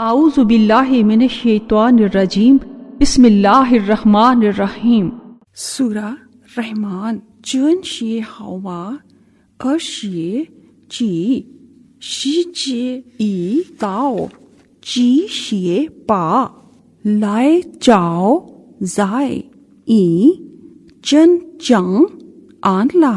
اعوذ باللہ من الشیطان الرجیم بسم اللہ الرحمن الرحیم سورہ رحمان جن شی ہوا اشی چی شی چی ای تاؤ چی شی پا لائے چاؤ زائے ای چن چنگ آن لا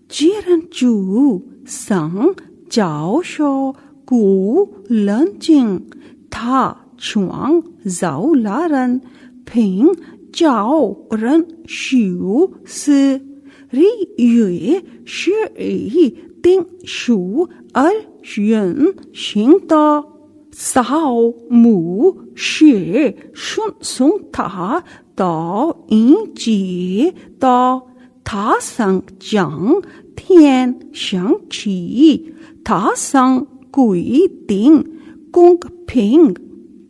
چیرن چو سنگ چاؤ شو کو لن چنگ تھا چوانگ زاؤ لارن پھنگ چاؤ رن شیو س ری یوے شی تنگ شو ار ین شنگ تا ساؤ مو شی شن سنگ تھا تا این چی تا تھا سنگ چنگ تھین شنگ چی تھا سنگ کوئی تنگ کونگ پھنگ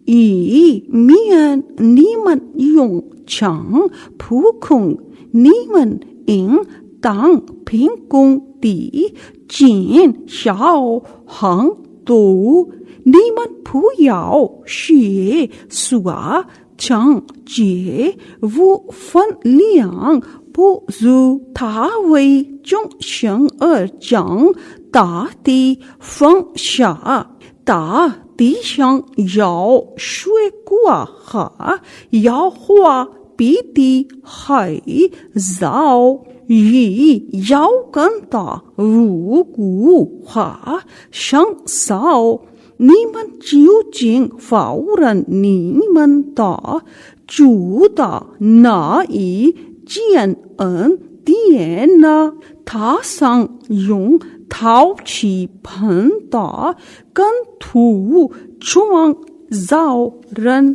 ای مین نیمن یونگ چنگ پھو کھنگ نیمن انگ تانگ پھنگ کونگ تی چین شاؤ ہنگ تو نیمن پھو یاؤ شی سوا چنگ جے وہ فن لیانگ پو زو تھا وی چونگ شنگ چنگ تا تی فنگ شا تا تی شنگ یاؤ شوے کوا خا یاؤ ہوا پی تی ہائی زاؤ یی یاؤ کنتا وو کو خا شنگ ساؤ نیمن چیو چنگ فاورن نیمن تا چو تا نا ای چین ان تین نا تھا سنگ یونگ تھاؤ چی پھن تا کن تھو چوانگ زاؤ رن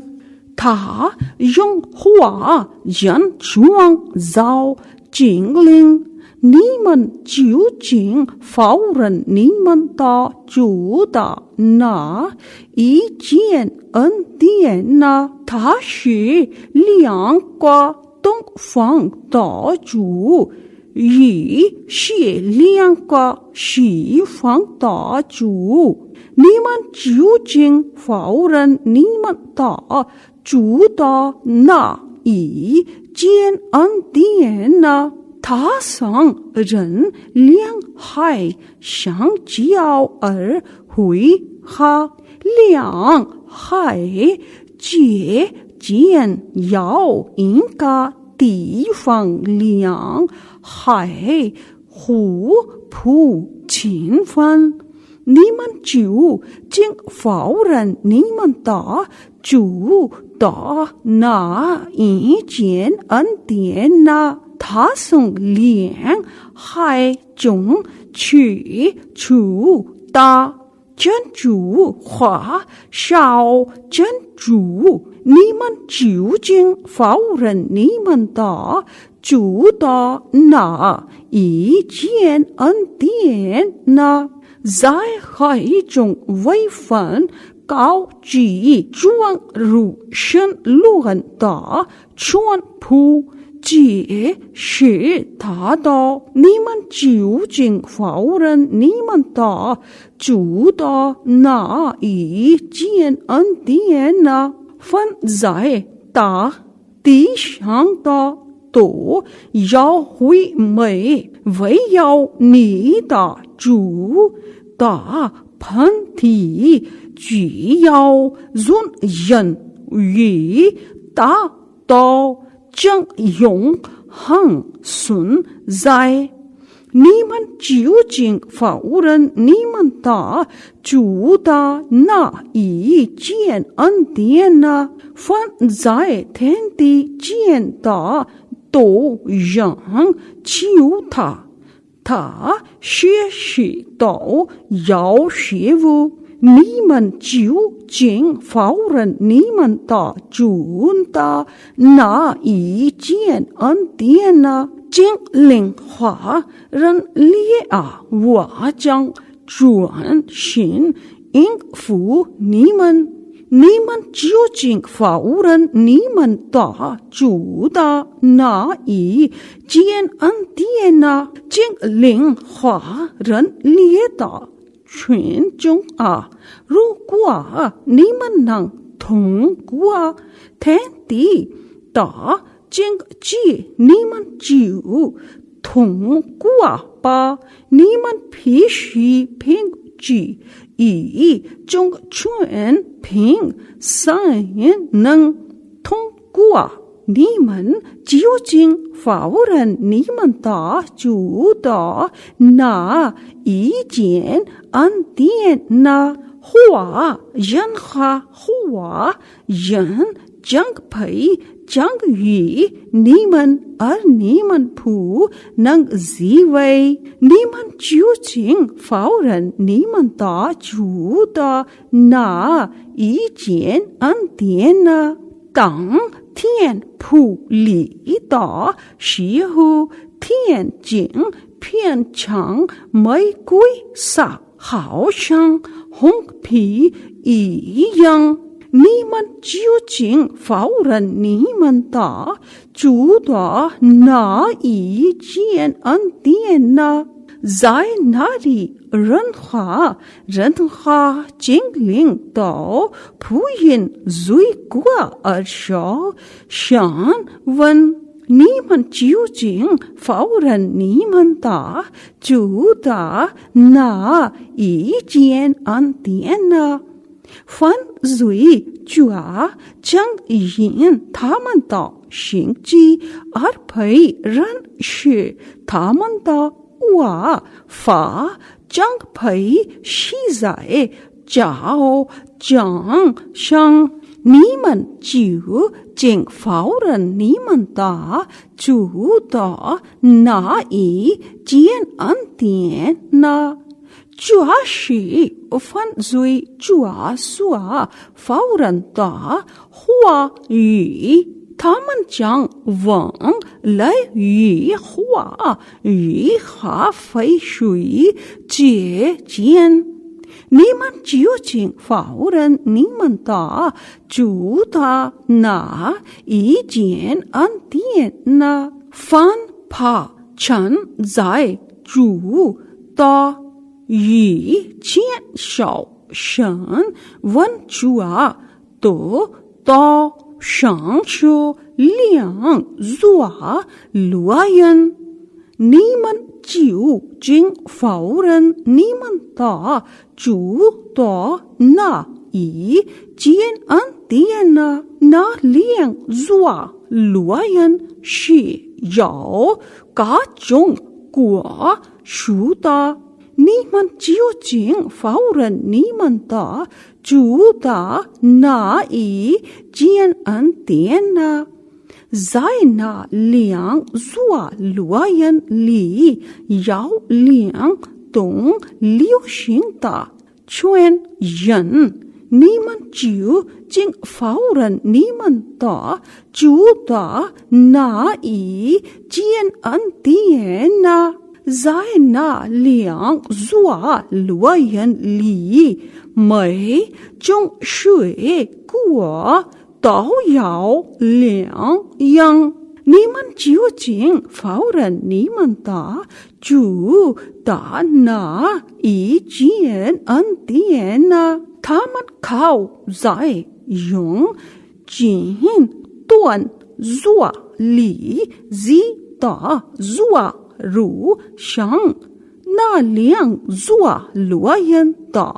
تھا یونگ ہوا ین چوانگ زاؤ چنگ لنگ نیمن چیو چنگ فاورن نیمن تا چو تا نا ای چین ان تین نا تھا شی لیانگ کا تنگ فنگ تا چو یی شی لیانگ کا شی فنگ تا چو نیمن چیو چنگ فاورن نیمن تا چو تا نا ای چین ان تین نا تھا سنگ رن لیانگ ہائی شنگ چیاؤ ار ہوئی خا لیانگ ہائی چیے چین یاؤ ان کا تی فنگ لیانگ ہائی ہو پھو چین فن نیمن چیو چنگ فاورن نیمن تا چو تا نا ای چین ان تین نا تھا سنگ لیانگ ہائی چونگ چی چو تا چن چو خوا شاؤ چن چو نیمن چیو چنگ فاورن نیمن تا چو تا نا ای چین ان تین نا زائے خائی چونگ وی فن کاؤ چی چوانگ رو شن لوگن تا چون پھو چی شی تھا تا نیمن چیو چنگ فاورن نیمن تا چو تا نا ای چین ان تین نا فن زائے تا تی شانگ تا تو یاؤ ہوئی میں وی یاؤ نی تا چو تا پھن تھی چی یاؤ زن ین یی تا تو چنگ یونگ ہنگ سن زائے نیمن چیو چنگ فاورن نیمن تا چو تا نا ای چین ان تین نا فن زائے تھین تی چین تا تو یانگ چیو تھا شی تو یاؤ شیو نیمن چیو چنگ فاورن نیمن تا چون تا نا ای چین ان تین نا چنگ لنگ خوا رن لیے آ وا چنگ چون شن انگ فو نیمن چیو چنگ فاورن نیمن تا چو تا نا ای چین ان تین نا چنگ لنگ خوا رن لیے تا 群中如果你们能通过天地的经济，你们就通过吧。你们必须凭据一种全凭才能通过。你们究竟否认你们的主的那一件恩典呢？或任何人将配将于你们，而你们不能自卫。你们究竟否认你们的主的那一件恩典呢？当天不利的时候，天经变成玫瑰色，好像红皮一样。你们究竟否认你们的主的那一件恩典呢？在那里任何精灵都不因罪过而受。想问你们究竟否认你们的主的那一件恩典呢？犯罪者将因他们的行迹而被人视他们的恶法将被写在脚上。你们究竟否认你们的主的那一件恩典呢？这是犯罪者所否认的话语，他们将往来与火与和废水之间。你们究竟否认你们的主的那一件恩典呢？凡怕站在主的与坚守神问主都到上受两座落人。你们究竟否认你们的主的那一件恩典呢？那两座落人是有各种过数的。你们究竟否认你们的主的那一件恩典呢？在那两座落人里有两种流行的全人。你们究竟否认你们的主的那一件恩典呢？在那两座落人里，每种水果都有两样。你们究竟否认你们的主的那一件恩典呢？他们靠在用金断座里的座如上，那两座落人的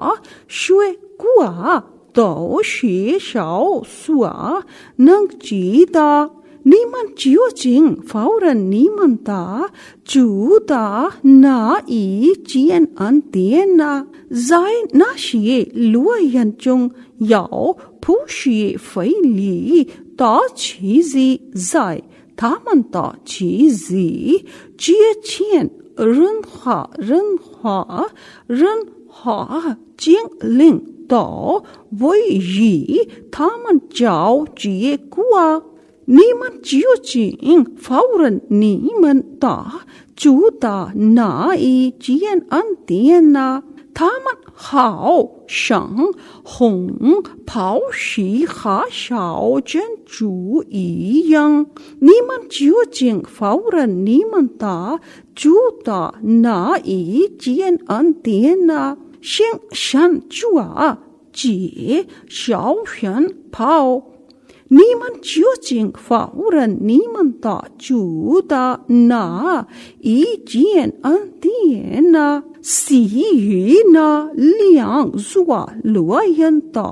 水果都是少所能知道。你们究竟否认你们的主的那一件恩典呢？在那些落人中有不是非礼的妻子，在他们的妻子之前，任何精灵都为与他们交结过。你们究竟否认你们的主的那一件恩典呢？他们好像红宝石和小珍珠一样。你们究竟否认你们的主的那一件恩典呢？星神主啊，解小神跑。你们究竟否认你们的主的那一件恩典呢？昔日那两座乐园的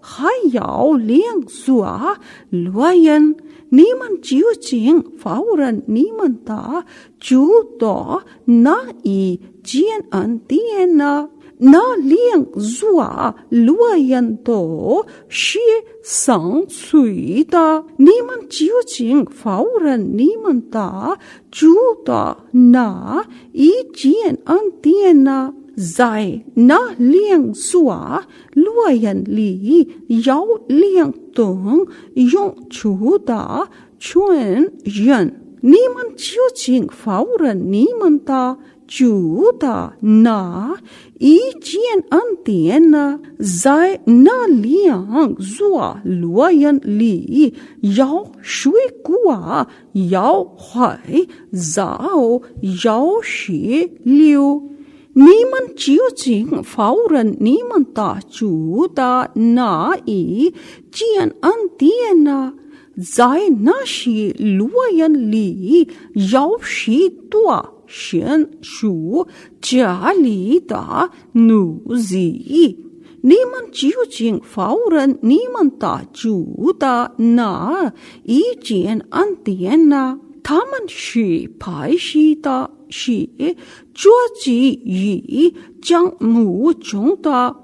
还有两座乐园，你们究竟否认你们的主的那一件恩典呢？那两座乐园都是上罪的，你们究竟否认你们的主的那一件恩典呢？在那两座乐园里有两栋永处的泉源，你们究竟否认你们的主的那一件恩典呢？在那两座乐园里有水果，有海藻，有石榴，你们究竟否认你们的主的那一件恩典呢？在那些乐园里有许多神属家里的奴隶，你们究竟否认你们的主的那一件恩典呢？他们是排斥的，是捉鸡于帐幕中的。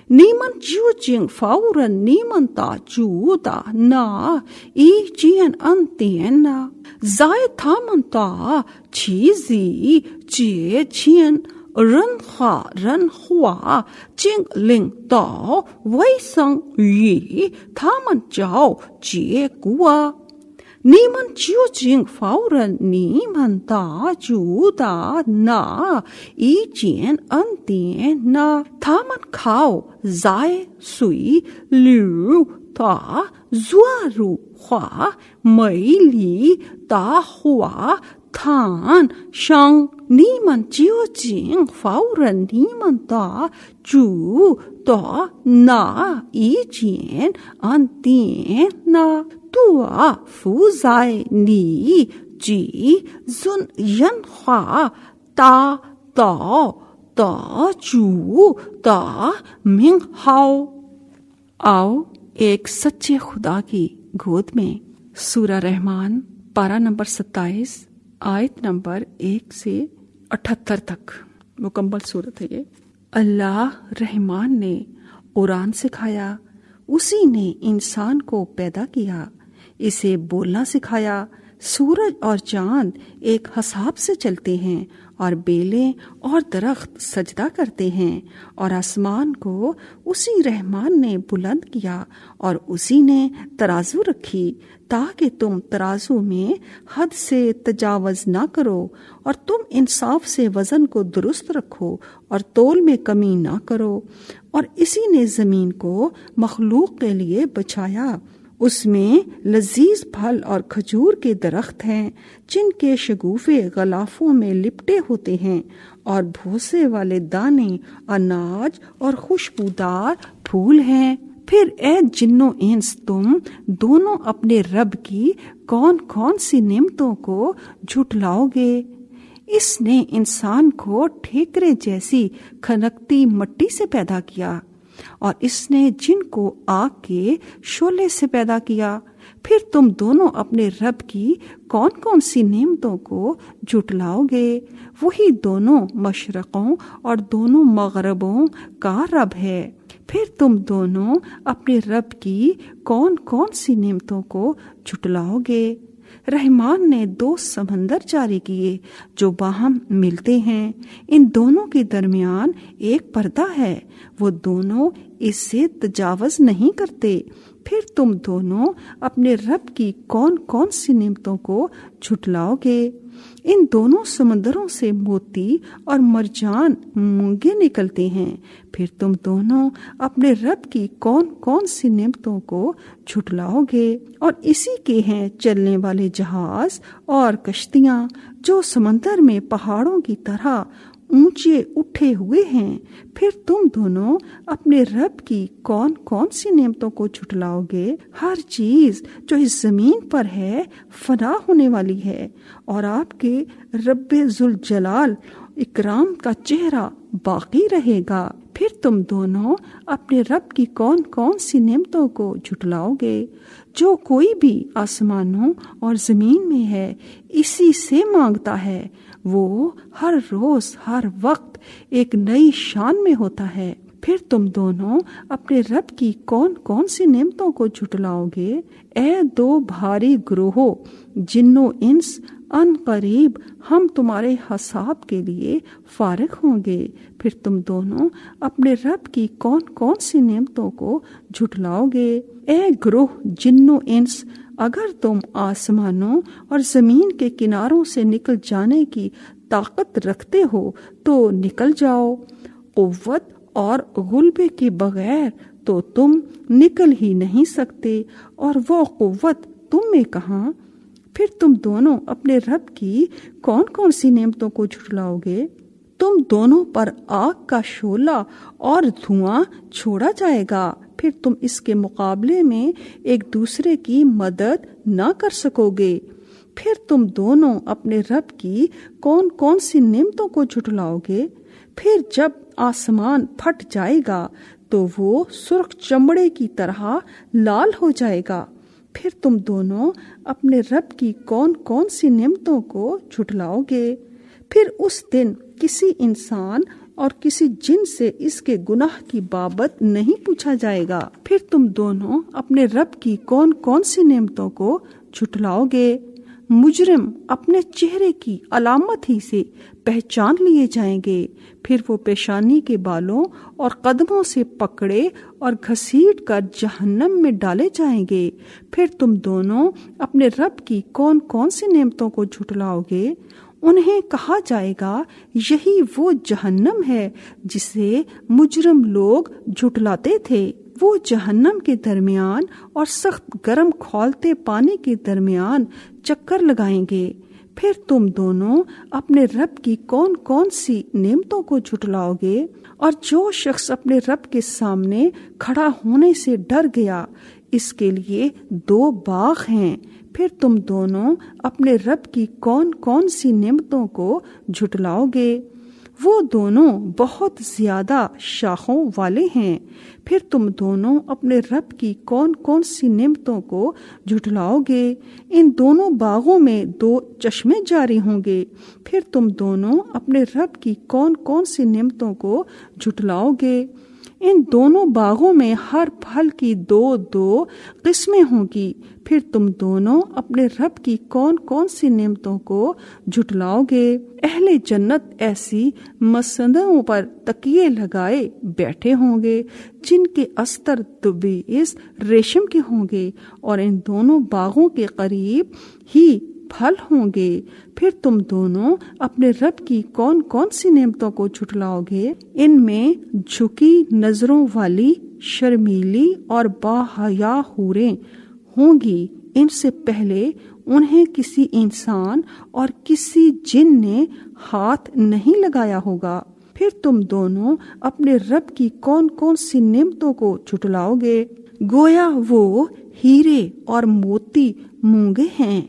你们究竟否认你们的主的那一件恩典呢？在他们的妻子节前，任何人或精灵的卫生与他们就结果。你们究竟否认你们的主的那一件恩典呢？他们靠在水流的热如花美丽的花坛上，你们究竟否认你们的主的那一件恩典呢？多福在你及尊人化大的主的名号। आओ एक सच्चे खुदा की गोद में सूरा रहमान पारा नंबर 27 आयत नंबर 1 से 78 तक मुकम्मल सूरत है ये। अल्लाह रहमान ने कुरान सिखाया, उसी ने इंसान को पैदा किया, इसे बोलना सिखाया। सूरज और चांद एक हिसाब से चलते हैं और बेलें और दरख्त सजदा करते हैं, और आसमान को उसी रहमान ने बुलंद किया और उसी ने तराजू रखी ताकि तुम तराजू में हद से तजावज़ ना करो, और तुम इंसाफ से वज़न को दुरुस्त रखो और तोल में कमी ना करो। और इसी ने ज़मीन को मखलूक के लिए बचाया, उसमें लजीज फल और खजूर के दरख्त हैं जिनके शगुफे गलाफों में लिपटे होते हैं, और भूसे वाले दाने, अनाज और खुशबूदार फूल हैं। फिर ए जिन्नो इंस, तुम दोनों अपने रब की कौन कौन सी नेमतों को झुठलाओगे। इसने इंसान को ठेकरे जैसी खनकती मिट्टी से पैदा किया, और इसने जिनको आग के शोले से पैदा किया। फिर तुम दोनों अपने रब की कौन कौन सी नेमतों को झुठलाओगे। वही दोनों मशरकों और दोनों मगरबों का रब है। फिर तुम दोनों अपने रब की कौन कौन सी नेमतों को झुठलाओगे। रहमान ने 2 समंदर जारी किए जो बाहम मिलते हैं, इन दोनों के दरमियान एक पर्दा है, वो दोनों इससे तजावज़ नहीं करते। फिर तुम दोनों अपने रब की कौन कौन सी नेमतों को झुठलाओगे। इन दोनों समंदरों से मोती और मरजान मूंगे निकलते हैं। फिर तुम दोनों अपने रब की कौन कौन सी नेमतों को झुठलाओगे। और इसी के हैं चलने वाले जहाज और कश्तियाँ जो समंदर में पहाड़ों की तरह اونچے اٹھے ہوئے ہیں، پھر تم دونوں اپنے رب کی کون کون سی نعمتوں کو جھٹلاؤ گے؟ ہر چیز جو اس زمین پر ہے فنا ہونے والی ہے، اور آپ کے رب ذوالجلال اکرام کا چہرہ باقی رہے گا۔ پھر تم دونوں اپنے رب کی کون کون سی نعمتوں کو جھٹلاؤ گے؟ جو کوئی بھی آسمانوں اور زمین میں ہے اسی سے مانگتا ہے، وہ ہر روز ہر وقت ایک نئی شان میں ہوتا ہے۔ پھر تم دونوں اپنے رب کی کون کون سی نعمتوں کو جھٹلاؤ گے؟ اے دو بھاری گروہوں جن و انس، ان قریب ہم تمہارے حساب کے لیے فارغ ہوں گے۔ پھر تم دونوں اپنے رب کی کون کون سی نعمتوں کو جھٹلاؤ گے؟ اے گروہ جن و انس، اگر تم آسمانوں اور زمین کے کناروں سے نکل جانے کی طاقت رکھتے ہو تو نکل جاؤ، قوت اور غلبے کے بغیر تو تم نکل ہی نہیں سکتے، اور وہ قوت تم میں کہاں؟ پھر تم دونوں اپنے رب کی کون کون سی نعمتوں کو جھٹلاؤ گے؟ تم دونوں پر آگ کا شعلہ اور دھواں چھوڑا جائے گا، پھر تم اس کے مقابلے میں ایک دوسرے کی مدد نہ کر سکو گے۔ پھر تم دونوں اپنے رب کی کون کون سی نعمتوں کو جھٹلاؤ گے؟ پھر جب آسمان پھٹ جائے گا تو وہ سرخ چمڑے کی طرح لال ہو جائے گا۔ پھر تم دونوں اپنے رب کی کون کون سی نعمتوں کو جھٹلاؤ گے؟ پھر اس دن کسی انسان اور کسی جن سے اس کے گناہ کی بابت نہیں پوچھا جائے گا۔ پھر تم دونوں اپنے رب کی کون کون سی نعمتوں کو جھٹلاؤ گے؟ مجرم اپنے چہرے کی علامت ہی سے پہچان لیے جائیں گے، پھر وہ پیشانی کے بالوں اور قدموں سے پکڑے اور گھسیٹ کر جہنم میں ڈالے جائیں گے۔ پھر تم دونوں اپنے رب کی کون کون سی نعمتوں کو جھٹلاؤ گے؟ انہیں کہا جائے گا یہی وہ جہنم ہے جسے مجرم لوگ جھٹلاتے تھے۔ وہ جہنم کے درمیان اور سخت گرم کھولتے پانی کے درمیان چکر لگائیں گے۔ پھر تم دونوں اپنے رب کی کون کون سی نعمتوں کو جھٹلاؤ گے؟ اور جو شخص اپنے رب کے سامنے کھڑا ہونے سے ڈر گیا، اس کے لیے 2 باغ ہیں۔ پھر تم دونوں اپنے رب کی کون کون سی نعمتوں کو جھٹلاؤ گے؟ وہ دونوں بہت زیادہ شاخوں والے ہیں۔ پھر تم دونوں اپنے رب کی کون کون سی نعمتوں کو جھٹلاؤ گے؟ ان دونوں باغوں میں 2 چشمے جاری ہوں گے۔ پھر تم دونوں اپنے رب کی کون کون سی نعمتوں کو جھٹلاؤ گے؟ ان دونوں باغوں میں ہر پھل کی 2 قسمیں ہوں گی۔ پھر تم دونوں اپنے رب کی کون کون سی نعمتوں کو جھٹلاؤ گے؟ اہل جنت ایسی مسندوں پر تکیے لگائے بیٹھے ہوں گے جن کے استر دبیز ریشم کے ہوں گے، اور ان دونوں باغوں کے قریب ہی پھل ہوں گے۔ پھر تم دونوں اپنے رب کی کون کون سی نعمتوں کو جھٹلاؤ گے؟ ان میں جھکی نظروں والی شرمیلی اور باحیا حوریں ہوں گی، ان سے پہلے انہیں کسی انسان اور کسی جن نے ہاتھ نہیں لگایا ہوگا۔ پھر تم دونوں اپنے رب کی کون کون سی نعمتوں کو جھٹلاؤ گے؟ گویا وہ ہیرے اور موتی مونگے ہیں۔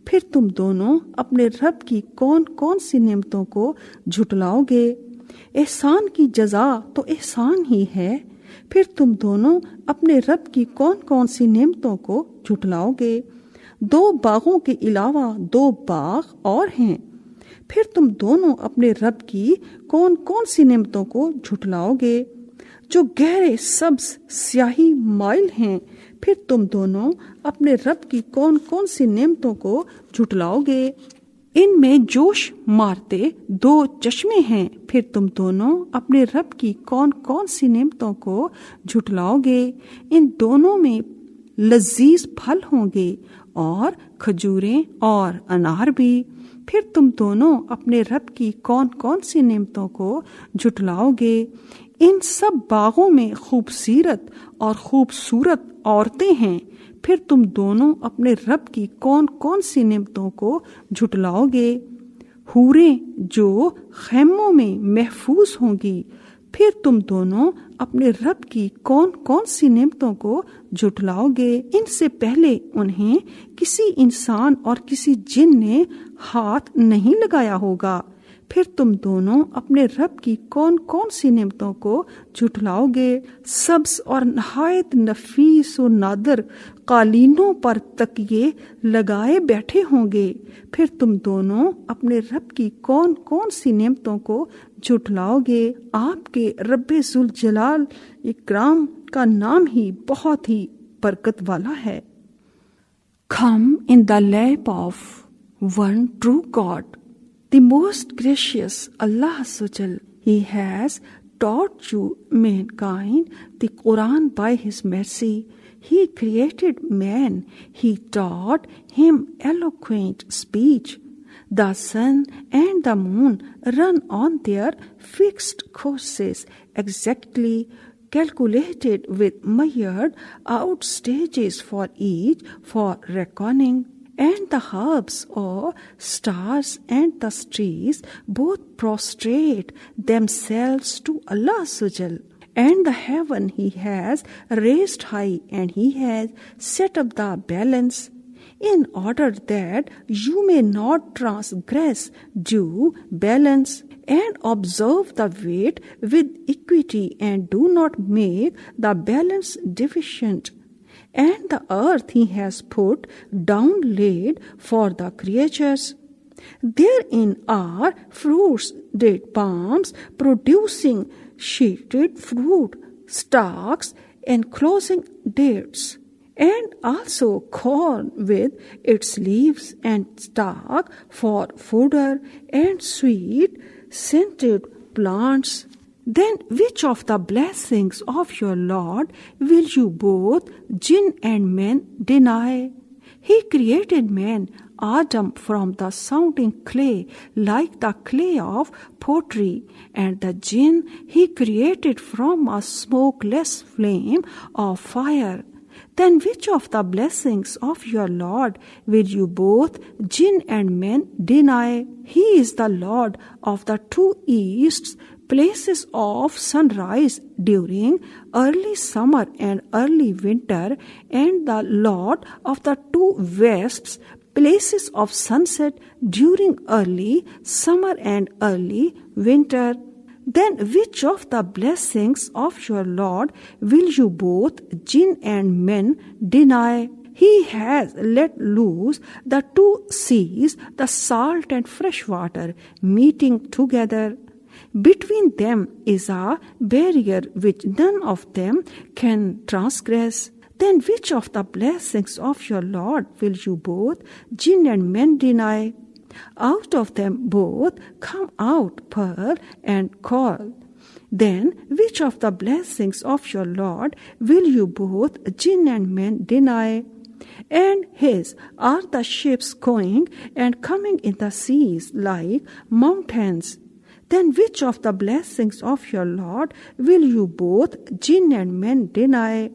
پھر تم دونوں اپنے رب کی کون کون سی نعمتوں کو جھٹلاؤ گے؟ احسان کی جزا تو احسان ہی ہے۔ پھر تم دونوں اپنے رب کی کون کون سی نعمتوں کو جھٹلاؤ گے؟ 2 باغوں کے علاوہ 2 باغ اور ہیں۔ پھر تم دونوں اپنے رب کی کون کون سی نعمتوں کو جھٹلاؤ گے؟ جو گہرے سبز سیاہی مائل ہیں۔ پھر تم دونوں اپنے رب کی کون کون سی نعمتوں کو جھٹلاؤ گے؟ ان میں جوش مارتے 2 چشمے ہیں۔ پھر تم دونوں اپنے رب کی کون کون سی نعمتوں کو جھٹلاؤ گے؟ ان دونوں میں لذیذ پھل ہوں گے اور کھجوریں اور انار بھی۔ پھر تم دونوں اپنے رب کی کون کون سی نعمتوں کو جھٹلاؤ گے؟ ان سب باغوں میں خوبصورت اور خوبصورت عورتیں ہیں۔ پھر تم دونوں اپنے رب کی کون کون سی نعمتوں کو جھٹلاؤ گے؟ حوریں جو خیموں میں محفوظ ہوں گی۔ پھر تم دونوں اپنے رب کی کون کون سی نعمتوں کو جھٹلاؤ گے؟ ان سے پہلے انہیں کسی انسان اور کسی جن نے ہاتھ نہیں لگایا ہوگا۔ پھر تم دونوں اپنے رب کی کون کون سی نعمتوں کو جھٹلاؤ گے؟ سبز اور نہایت نفیس و نادر قالینوں پر تکیے لگائے بیٹھے ہوں گے۔ پھر تم دونوں اپنے رب کی کون کون سی نعمتوں کو جھٹلاؤ گے؟ آپ کے رب ذوالجلال اکرام کا نام ہی بہت ہی برکت والا ہے۔ Come in the lap of one true God, the most gracious Allah Azza. He has taught you mankind the Quran by His mercy. He created man. He taught him eloquent speech. The sun and the moon run on their fixed courses, exactly calculated with measured out stages for each for reckoning. And the herbs or stars and the trees both prostrate themselves to Allah Azza. And the heaven He has raised high, and He has set up the balance, in order that you may not transgress due balance, and observe the weight with equity, and do not make the balance deficient. And the earth He has put down laid for the creatures. Therein are fruits, date palms, producing sheeted fruit, stalks enclosing dates, and also corn with its leaves and stalk for fodder, and sweet scented plants. Then which of the blessings of your Lord will you both jinn and men deny? He created man, Adam, from the sounding clay, like the clay of pottery, and the jinn He created from a smokeless flame of fire. Then which of the blessings of your Lord will you both jinn and men deny? He is the Lord of the two easts, places of sunrise during early summer and early winter, and the Lord of the two wests, places of sunset during early summer and early winter. Then which of the blessings of your Lord will you both jinn and men deny? He has let loose the two seas, the salt and fresh water, meeting together. Between them is a barrier which none of them can transgress. Then which of the blessings of your Lord will you both jinn and men deny? Out of them both come out pearl and coral. Then which of the blessings of your Lord will you both jinn and men deny? And His are the ships going and coming in the seas like mountains. Then which of the blessings of your Lord will you both jinn and men deny?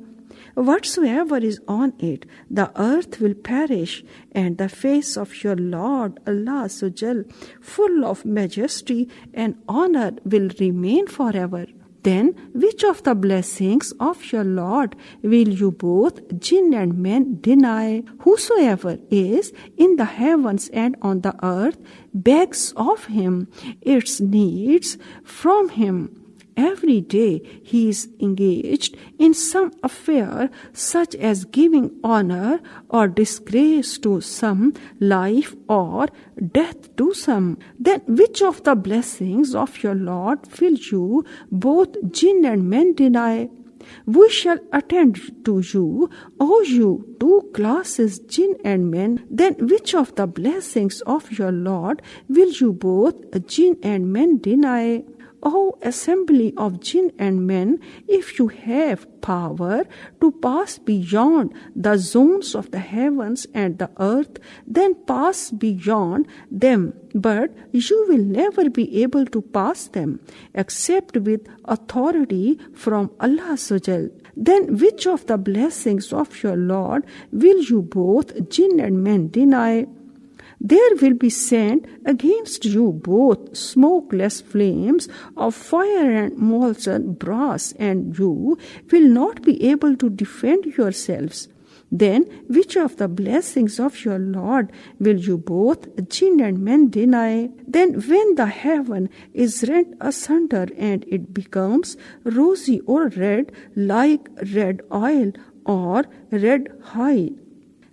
Whatsoever is on it, the earth will perish, and the face of your Lord, Allah Azza, full of majesty and honor, will remain forever. Then which of the blessings of your Lord will you both jinn and men deny? Whosoever is in the heavens and on the earth begs of Him its needs from Him. Every day he is engaged in some affair, such as giving honor or disgrace to some, life or death to some. Then which of the blessings of your Lord will you both jinn and men deny? We shall attend to you, O you two classes, jinn and men. Then which of the blessings of your Lord will you both jinn and men deny? O assembly of jinn and men, if you have power to pass beyond the zones of the heavens and the earth, then pass beyond them. But you will never be able to pass them, except with authority from Allah Azza. Then which of the blessings of your Lord will you both jinn and men deny? There will be sent against you both smokeless flames of fire and molten brass, and you will not be able to defend yourselves. Then which of the blessings of your Lord will you both, jinn and men, deny? Then when the heaven is rent asunder and it becomes rosy or red like red oil or red hide,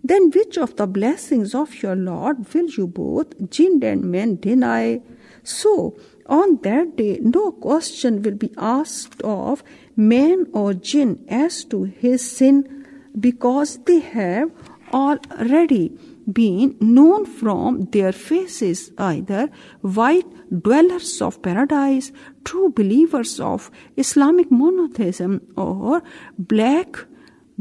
then which of the blessings of your Lord will you both, jinn and men, deny? So on that day no question will be asked of man or jinn as to his sin, because they have already been known from their faces, either white dwellers of paradise, true believers of Islamic monotheism, or black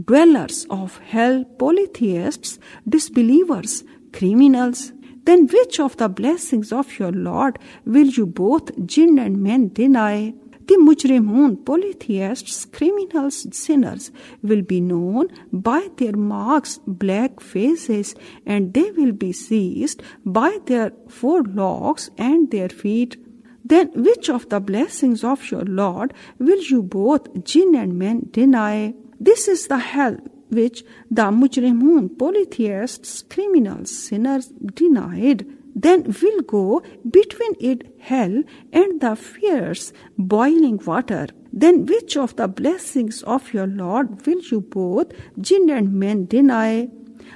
dwellers of hell, polytheists, disbelievers, criminals. Then which of the blessings of your Lord will you both, jinn and men, deny? The mujrimun, polytheists, criminals, sinners will be known by their marks, black faces, and they will be seized by their forelocks and their feet. Then which of the blessings of your Lord will you both, jinn and men, deny? This is the hell which the mujrimun, polytheists, criminals, sinners denied. Then will go between it hell and the fierce boiling water. Then which of the blessings of your Lord will you both, jinn and men, deny?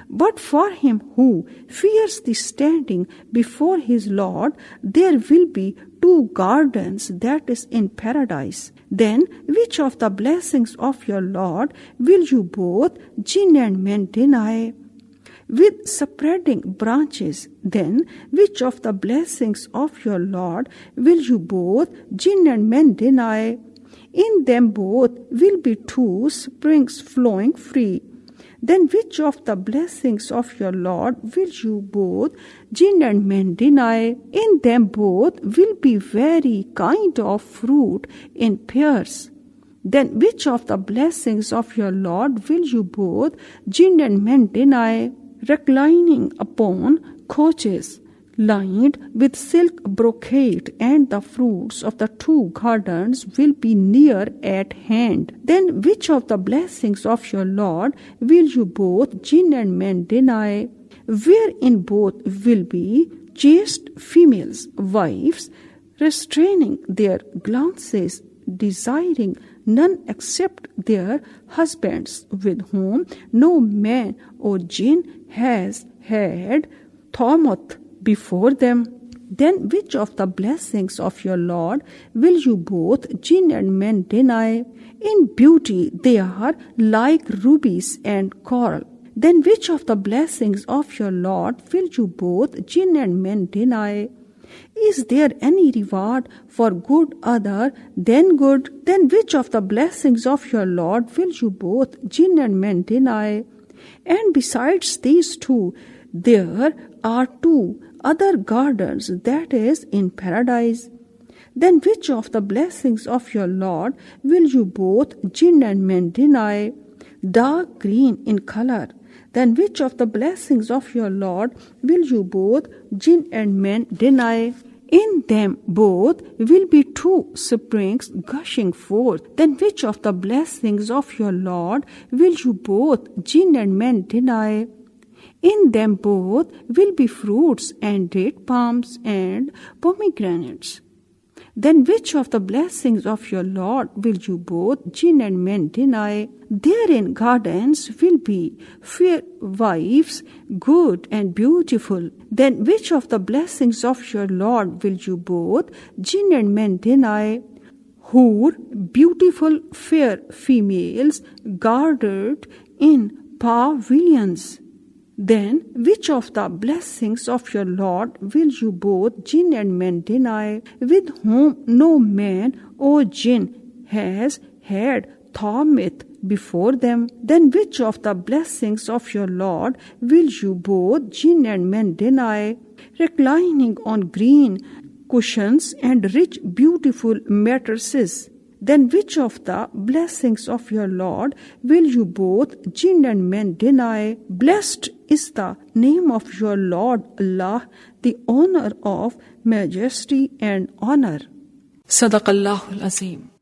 But for him who fears the standing before his Lord, there will be 2 gardens, that is in paradise. Then which of the blessings of your Lord will you both, jinn and men, deny? With spreading branches, then which of the blessings of your Lord will you both, jinn and men, deny? In them both will be 2 springs flowing free. Then which of the blessings of your Lord will you both, jinn and men, deny? In them both will be very kind of fruit in pairs. Then which of the blessings of your Lord will you both, jinn and men, deny? Reclining upon couches lined with silk brocade, and the fruits of the 2 gardens will be near at hand. Then which of the blessings of your Lord will you both, jinn and men, deny? Wherein both will be chaste females, wives, restraining their glances, desiring none except their husbands, with whom no man or jinn has had thamuth before them. Then which of the blessings of your Lord will you both, jinn and men, deny? In beauty they are like rubies and coral. Then which of the blessings of your Lord will you both, jinn and men, deny? Is there any reward for good other than good? Then which of the blessings of your Lord will you both, jinn and men, deny? And besides these 2, there are 2 other gardens, that is in paradise. Then which of the blessings of your Lord will you both, jinn and men, deny? Dark green in color. Then which of the blessings of your Lord will you both, jinn and men, deny? In them both will be 2 springs gushing forth. Then which of the blessings of your Lord will you both, jinn and men, deny? In them both will be fruits and date palms and pomegranates. Then which of the blessings of your Lord will you both, jinn and men, deny? Therein gardens will be fair wives, good and beautiful. Then which of the blessings of your Lord will you both, jinn and men, deny? Hur, beautiful fair females, guarded in pavilions. Then which of the blessings of your Lord will you both, jinn and men, deny? With whom no man or jinn has had thamuth before them. Then which of the blessings of your Lord will you both, jinn and men, deny? Reclining on green cushions and rich beautiful mattresses. Then which of the blessings of your Lord will you both jinn and men deny? Blessed is the name of your Lord Allah, the owner of majesty and honor. صدق اللہ العظیم.